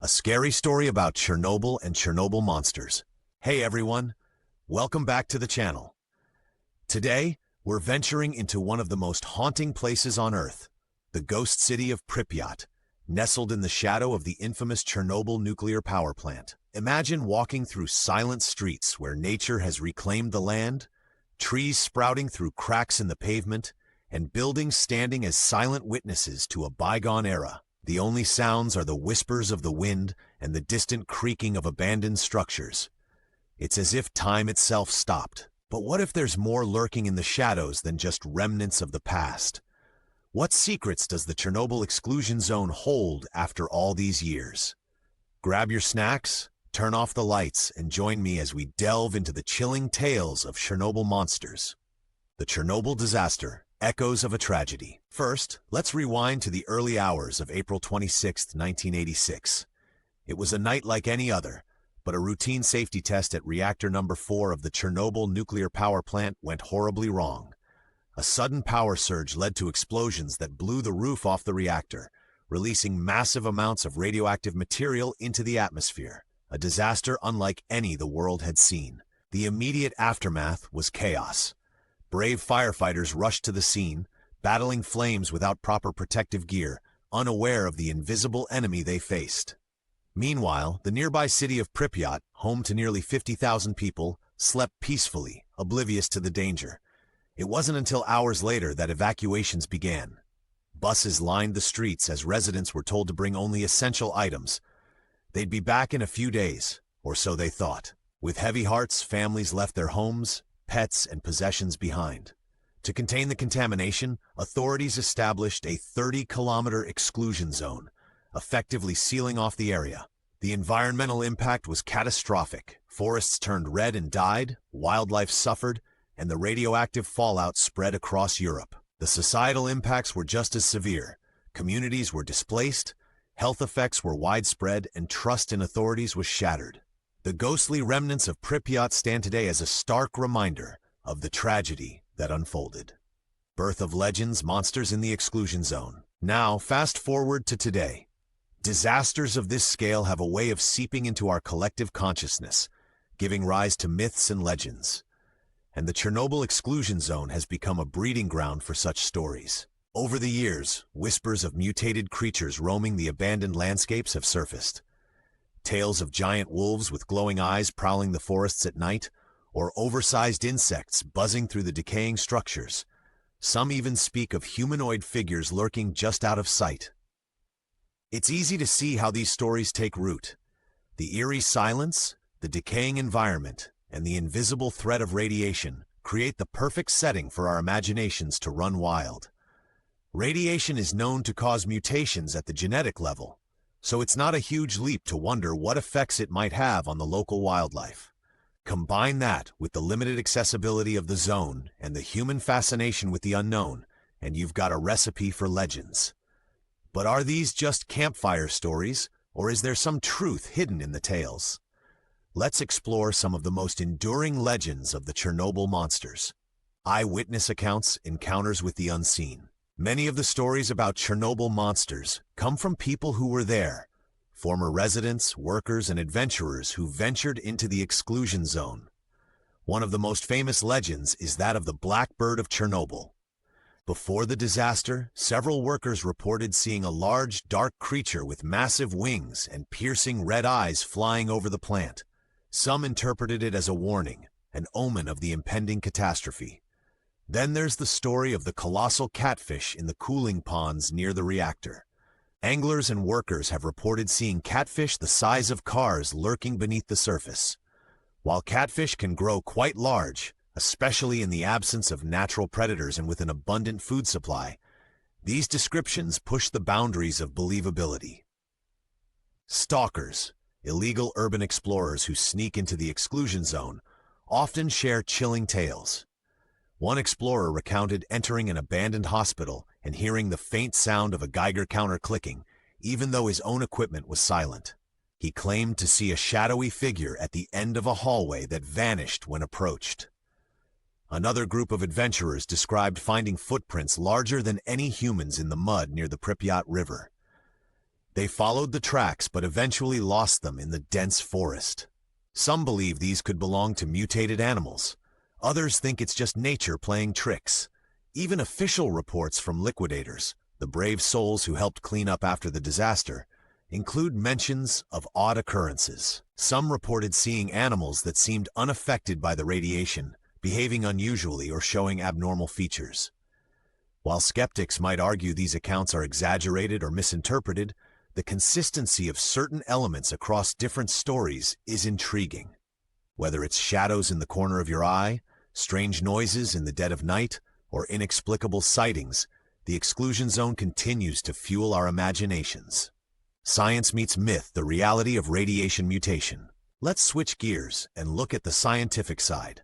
a scary story about Chernobyl and Chernobyl monsters. Hey everyone, welcome back to the channel. Today, we're venturing into one of the most haunting places on Earth, the ghost city of Pripyat, nestled in the shadow of the infamous Chernobyl nuclear power plant. Imagine walking through silent streets where nature has reclaimed the land, trees sprouting through cracks in the pavement, and buildings standing as silent witnesses to a bygone era. The only sounds are the whispers of the wind and the distant creaking of abandoned structures. It's as if time itself stopped. But what if there's more lurking in the shadows than just remnants of the past? What secrets does the Chernobyl exclusion zone hold after all these years? Grab your snacks, turn off the lights, and join me as we delve into the chilling tales of Chernobyl monsters. The Chernobyl disaster, echoes of a tragedy. First, let's rewind to the early hours of April 26, 1986. It was a night like any other, but a routine safety test at reactor number 4 of the Chernobyl nuclear power plant went horribly wrong. A sudden power surge led to explosions that blew the roof off the reactor, releasing massive amounts of radioactive material into the atmosphere, a disaster unlike any the world had seen. The immediate aftermath was chaos. Brave firefighters rushed to the scene, battling flames without proper protective gear, unaware of the invisible enemy they faced. Meanwhile, the nearby city of Pripyat, home to nearly 50,000 people, slept peacefully, oblivious to the danger. It wasn't until hours later that evacuations began. Buses lined the streets as residents were told to bring only essential items. They'd be back in a few days, or so they thought. With heavy hearts, families left their homes, pets, and possessions behind. To contain the contamination, authorities established a 30-kilometer exclusion zone, effectively sealing off the area. The environmental impact was catastrophic. Forests turned red and died, wildlife suffered, and the radioactive fallout spread across Europe. The societal impacts were just as severe. Communities were displaced, health effects were widespread, and trust in authorities was shattered. The ghostly remnants of Pripyat stand today as a stark reminder of the tragedy that unfolded. Birth of legends, monsters in the exclusion zone. Now, fast forward to today. Disasters of this scale have a way of seeping into our collective consciousness, giving rise to myths and legends. And the Chernobyl exclusion zone has become a breeding ground for such stories. Over the years, whispers of mutated creatures roaming the abandoned landscapes have surfaced. Tales of giant wolves with glowing eyes prowling the forests at night, or oversized insects buzzing through the decaying structures. Some even speak of humanoid figures lurking just out of sight. It's easy to see how these stories take root. The eerie silence, the decaying environment, and the invisible threat of radiation create the perfect setting for our imaginations to run wild. Radiation is known to cause mutations at the genetic level, so it's not a huge leap to wonder what effects it might have on the local wildlife. Combine that with the limited accessibility of the zone and the human fascination with the unknown, and you've got a recipe for legends. But are these just campfire stories, or is there some truth hidden in the tales? Let's explore some of the most enduring legends of the Chernobyl monsters. Eyewitness accounts, encounters with the unseen. Many of the stories about Chernobyl monsters come from people who were there, former residents, workers, and adventurers who ventured into the exclusion zone. One of the most famous legends is that of the Black Bird of Chernobyl. Before the disaster, several workers reported seeing a large, dark creature with massive wings and piercing red eyes flying over the plant. Some interpreted it as a warning, an omen of the impending catastrophe. Then there's the story of the colossal catfish in the cooling ponds near the reactor. Anglers and workers have reported seeing catfish the size of cars lurking beneath the surface. While catfish can grow quite large, especially in the absence of natural predators and with an abundant food supply, these descriptions push the boundaries of believability. Stalkers, illegal urban explorers who sneak into the exclusion zone, often share chilling tales. One explorer recounted entering an abandoned hospital and hearing the faint sound of a Geiger counter clicking, even though his own equipment was silent. He claimed to see a shadowy figure at the end of a hallway that vanished when approached. Another group of adventurers described finding footprints larger than any humans in the mud near the Pripyat River. They followed the tracks but eventually lost them in the dense forest. Some believe these could belong to mutated animals. Others think it's just nature playing tricks. Even official reports from liquidators, the brave souls who helped clean up after the disaster, include mentions of odd occurrences. Some reported seeing animals that seemed unaffected by the radiation, behaving unusually or showing abnormal features. While skeptics might argue these accounts are exaggerated or misinterpreted, the consistency of certain elements across different stories is intriguing. Whether it's shadows in the corner of your eye, strange noises in the dead of night, or inexplicable sightings, the exclusion zone continues to fuel our imaginations. Science meets myth, the reality of radiation mutation. Let's switch gears and look at the scientific side.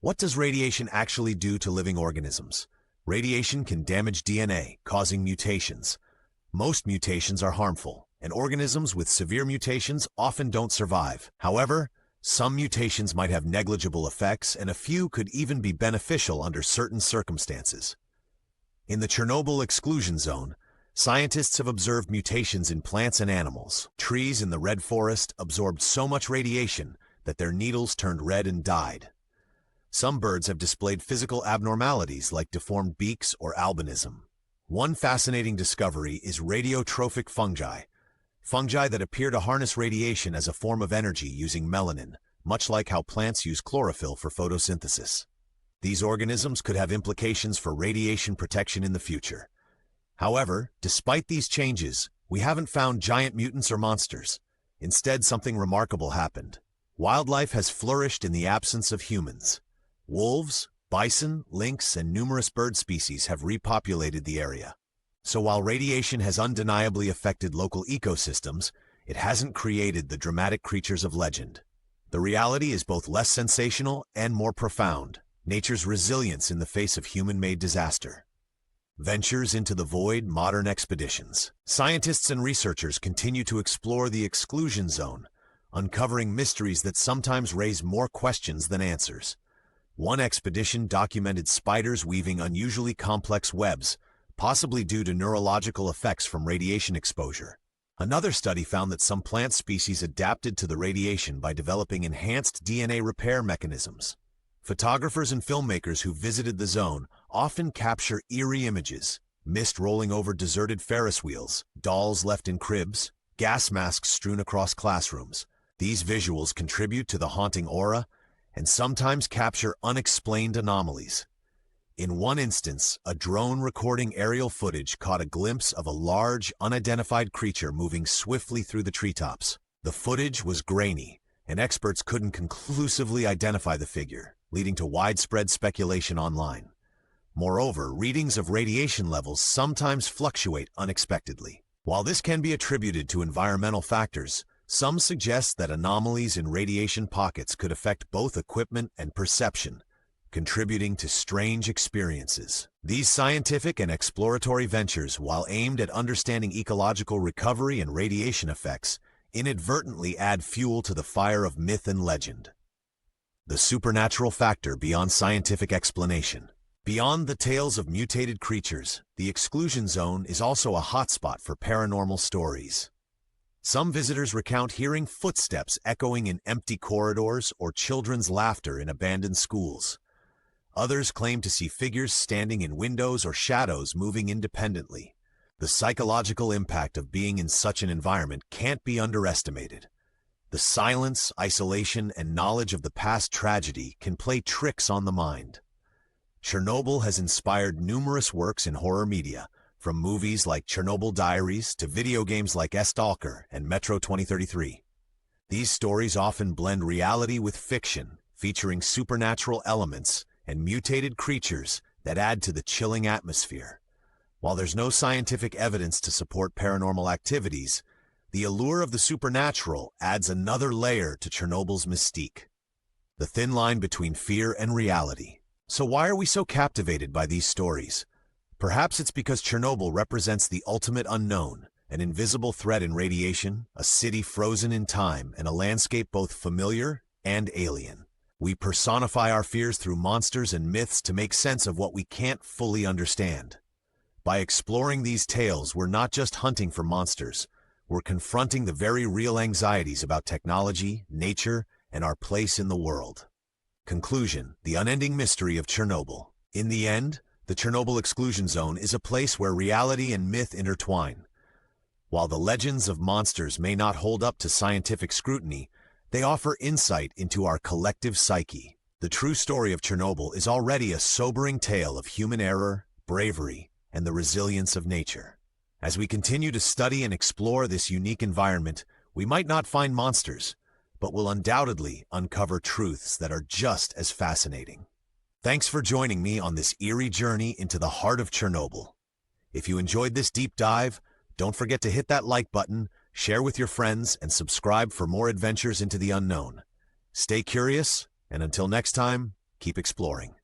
What does radiation actually do to living organisms? Radiation can damage DNA, causing mutations. Most mutations are harmful, and organisms with severe mutations often don't survive. However, some mutations might have negligible effects, and a few could even be beneficial under certain circumstances. In the Chernobyl exclusion zone, scientists have observed mutations in plants and animals. Trees in the red forest absorbed so much radiation that their needles turned red and died. Some birds have displayed physical abnormalities like deformed beaks or albinism. One fascinating discovery is radiotrophic fungi that appear to harness radiation as a form of energy using melanin, much like how plants use chlorophyll for photosynthesis. These organisms could have implications for radiation protection in the future. However, despite these changes, we haven't found giant mutants or monsters. Instead, something remarkable happened. Wildlife has flourished in the absence of humans. Wolves, bison, lynx, and numerous bird species have repopulated the area. So while radiation has undeniably affected local ecosystems, it hasn't created the dramatic creatures of legend. The reality is both less sensational and more profound: nature's resilience in the face of human-made disaster. Ventures into the void, modern expeditions. Scientists and researchers continue to explore the exclusion zone, uncovering mysteries that sometimes raise more questions than answers. One expedition documented spiders weaving unusually complex webs, possibly due to neurological effects from radiation exposure. Another study found that some plant species adapted to the radiation by developing enhanced DNA repair mechanisms. Photographers and filmmakers who visited the zone often capture eerie images: mist rolling over deserted Ferris wheels, dolls left in cribs, gas masks strewn across classrooms. These visuals contribute to the haunting aura and sometimes capture unexplained anomalies. In one instance, a drone recording aerial footage caught a glimpse of a large, unidentified creature moving swiftly through the treetops. The footage was grainy, and experts couldn't conclusively identify the figure, leading to widespread speculation online. Moreover, readings of radiation levels sometimes fluctuate unexpectedly. While this can be attributed to environmental factors, some suggest that anomalies in radiation pockets could affect both equipment and perception, contributing to strange experiences. These scientific and exploratory ventures, while aimed at understanding ecological recovery and radiation effects, inadvertently add fuel to the fire of myth and legend. The supernatural factor beyond scientific explanation. Beyond the tales of mutated creatures, the exclusion zone is also a hotspot for paranormal stories. Some visitors recount hearing footsteps echoing in empty corridors or children's laughter in abandoned schools. Others claim to see figures standing in windows or shadows moving independently. The psychological impact of being in such an environment can't be underestimated. The silence, isolation, and knowledge of the past tragedy can play tricks on the mind. Chernobyl has inspired numerous works in horror media, from movies like Chernobyl Diaries to video games like Stalker and Metro 2033. These stories often blend reality with fiction, featuring supernatural elements and mutated creatures that add to the chilling atmosphere. While there's no scientific evidence to support paranormal activities, the allure of the supernatural adds another layer to Chernobyl's mystique. The thin line between fear and reality. So why are we so captivated by these stories? Perhaps it's because Chernobyl represents the ultimate unknown, an invisible threat in radiation, a city frozen in time, and a landscape both familiar and alien. We personify our fears through monsters and myths to make sense of what we can't fully understand. By exploring these tales, we're not just hunting for monsters, we're confronting the very real anxieties about technology, nature, and our place in the world. Conclusion: the unending mystery of Chernobyl. In the end, the Chernobyl exclusion zone is a place where reality and myth intertwine. While the legends of monsters may not hold up to scientific scrutiny, they offer insight into our collective psyche. The true story of Chernobyl is already a sobering tale of human error, bravery, and the resilience of nature. As we continue to study and explore this unique environment, we might not find monsters, but will undoubtedly uncover truths that are just as fascinating. Thanks for joining me on this eerie journey into the heart of Chernobyl. If you enjoyed this deep dive, don't forget to hit that like button, share with your friends, and subscribe for more adventures into the unknown. Stay curious, and until next time, keep exploring.